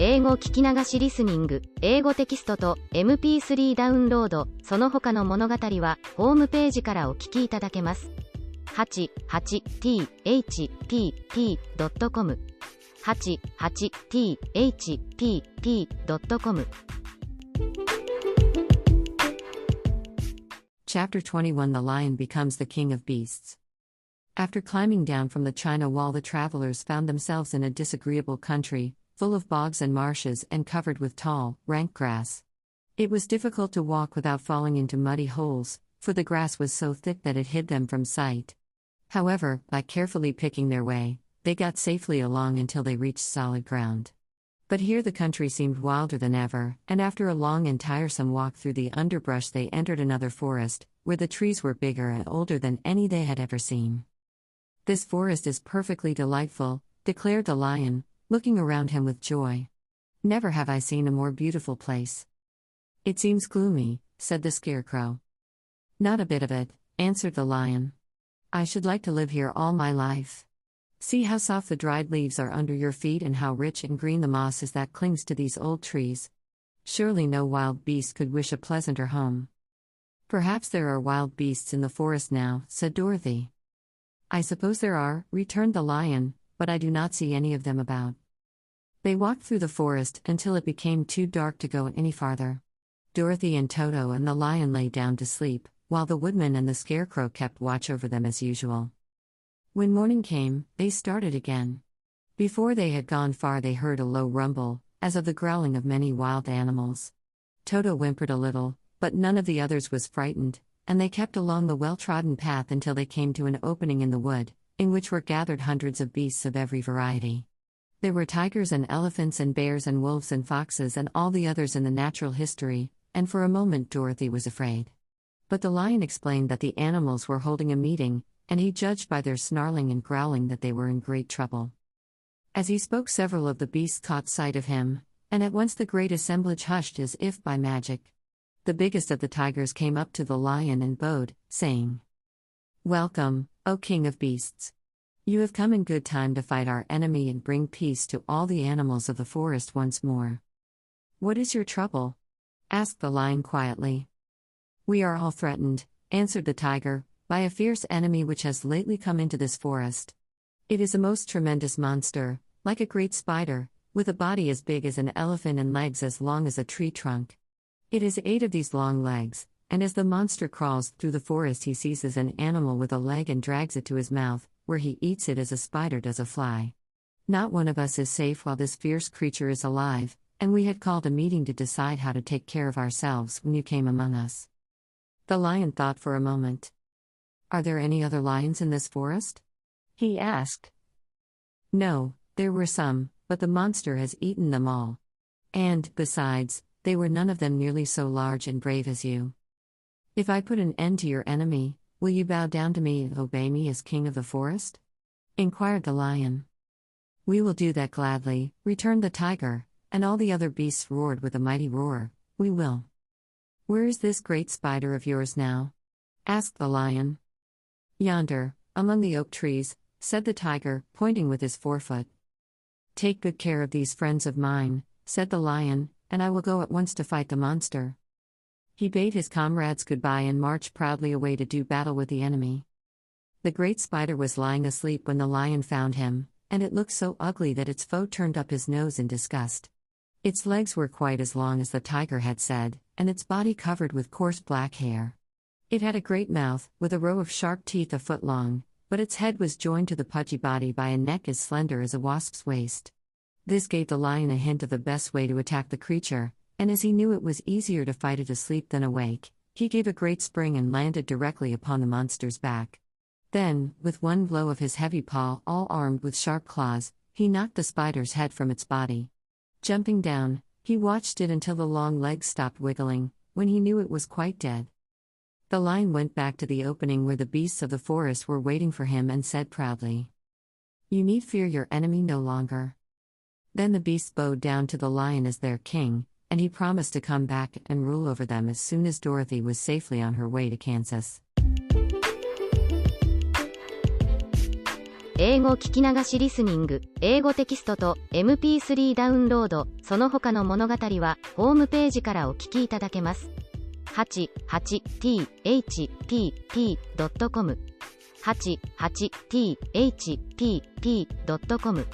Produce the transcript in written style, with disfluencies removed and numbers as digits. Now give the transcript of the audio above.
英語聞き流しリスニング、英語テキストと MP3 ダウンロード、その他の物語はホームページからお聞きいただけます。88thpp.com 88thpp.com Chapter 21 The Lion Becomes the King of Beasts. After climbing down from the China Wall, the travelers found themselves in a disagreeable country, full of bogs and marshes and covered with tall, rank grass. It was difficult to walk without falling into muddy holes, for the grass was so thick that it hid them from sight. However, by carefully picking their way, they got safely along until they reached solid ground. But here the country seemed wilder than ever, and after a long and tiresome walk through the underbrush they entered another forest, where the trees were bigger and older than any they had ever seen. "This forest is perfectly delightful," declared the lion, looking around him with joy. "Never have I seen a more beautiful place." "It seems gloomy," said the scarecrow. "Not a bit of it," answered the lion. "I should like to live here all my life. See how soft the dried leaves are under your feet and how rich and green the moss is that clings to these old trees. Surely no wild beast could wish a pleasanter home." "Perhaps there are wild beasts in the forest now," said Dorothy. "I suppose there are," returned the lion, "but I do not see any of them about." They walked through the forest until it became too dark to go any farther. Dorothy and Toto and the lion lay down to sleep, while the woodman and the scarecrow kept watch over them as usual. When morning came, they started again. Before they had gone far, they heard a low rumble, as of the growling of many wild animals. Toto whimpered a little, but none of the others was frightened, and they kept along the well-trodden path until they came to an opening in the wood, in which were gathered hundreds of beasts of every variety. There were tigers and elephants and bears and wolves and foxes and all the others in the natural history, and for a moment Dorothy was afraid. But the lion explained that the animals were holding a meeting, and he judged by their snarling and growling that they were in great trouble. As he spoke, several of the beasts caught sight of him, and at once the great assemblage hushed as if by magic. The biggest of the tigers came up to the lion and bowed, saying, "Welcome, O King of Beasts. You have come in good time to fight our enemy and bring peace to all the animals of the forest once more." "What is your trouble?" asked the lion quietly. "We are all threatened," answered the tiger, "by a fierce enemy which has lately come into this forest. It is a most tremendous monster, like a great spider, with a body as big as an elephant and legs as long as a tree trunk. It has 8 of these long legs, and as the monster crawls through the forest he seizes an animal with a leg and drags it to his mouth, where he eats it as a spider does a fly. Not one of us is safe while this fierce creature is alive, and we had called a meeting to decide how to take care of ourselves when you came among us." The lion thought for a moment. "Are there any other lions in this forest?" he asked. "No, there were some, but the monster has eaten them all. And, besides, they were none of them nearly so large and brave as you. If I put an end to your enemy, will you bow down to me and obey me as king of the forest?" inquired the lion. "We will do that gladly," returned the tiger, and all the other beasts roared with a mighty roar, "We will." "Where is this great spider of yours now?" asked the lion. "Yonder, among the oak trees," said the tiger, pointing with his forefoot. "Take good care of these friends of mine," said the lion, "and I will go at once to fight the monster." He bade his comrades goodbye and marched proudly away to do battle with the enemy. The great spider was lying asleep when the lion found him, and it looked so ugly that its foe turned up his nose in disgust. Its legs were quite as long as the tiger had said, and its body covered with coarse black hair. It had a great mouth, with a row of sharp teeth a foot long, but its head was joined to the pudgy body by a neck as slender as a wasp's waist. This gave the lion a hint of the best way to attack the creature, and as he knew it was easier to fight it asleep than awake, he gave a great spring and landed directly upon the monster's back. Then, with one blow of his heavy paw all armed with sharp claws, he knocked the spider's head from its body. Jumping down, he watched it until the long legs stopped wiggling, when he knew it was quite dead. The lion went back to the opening where the beasts of the forest were waiting for him and said proudly, "You need fear your enemy no longer." Then the beasts bowed down to the lion as their king, and he promised to come back and rule over them as soon as Dorothy was safely on her way to Kansas. 英語聞き流しリスニング、英語テキストと MP3 ダウンロード、その他の物語はホームページからお聞きいただけます。88thpp.com 88thpp.com